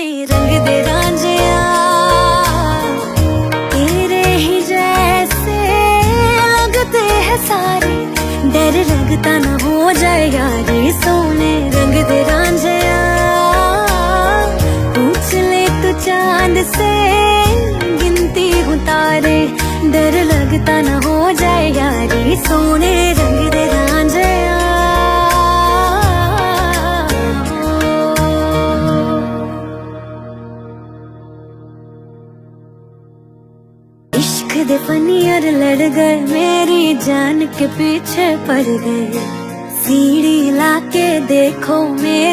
सोने रंग दे रांझिया, तेरे ही जैसे लगते हैं सारे, डर लगता न हो जाए यारी। सोने रंग दे रांझिया, पूछ ले तू चांद से गिनती हूँ तारे, डर लगता न हो जाए यारी। सोने रंग दे रांझिया। इश्क दे फनियर लड़ गए, मेरी जान के पीछे पड़ गए, सीढ़ी लाके देखो मेरे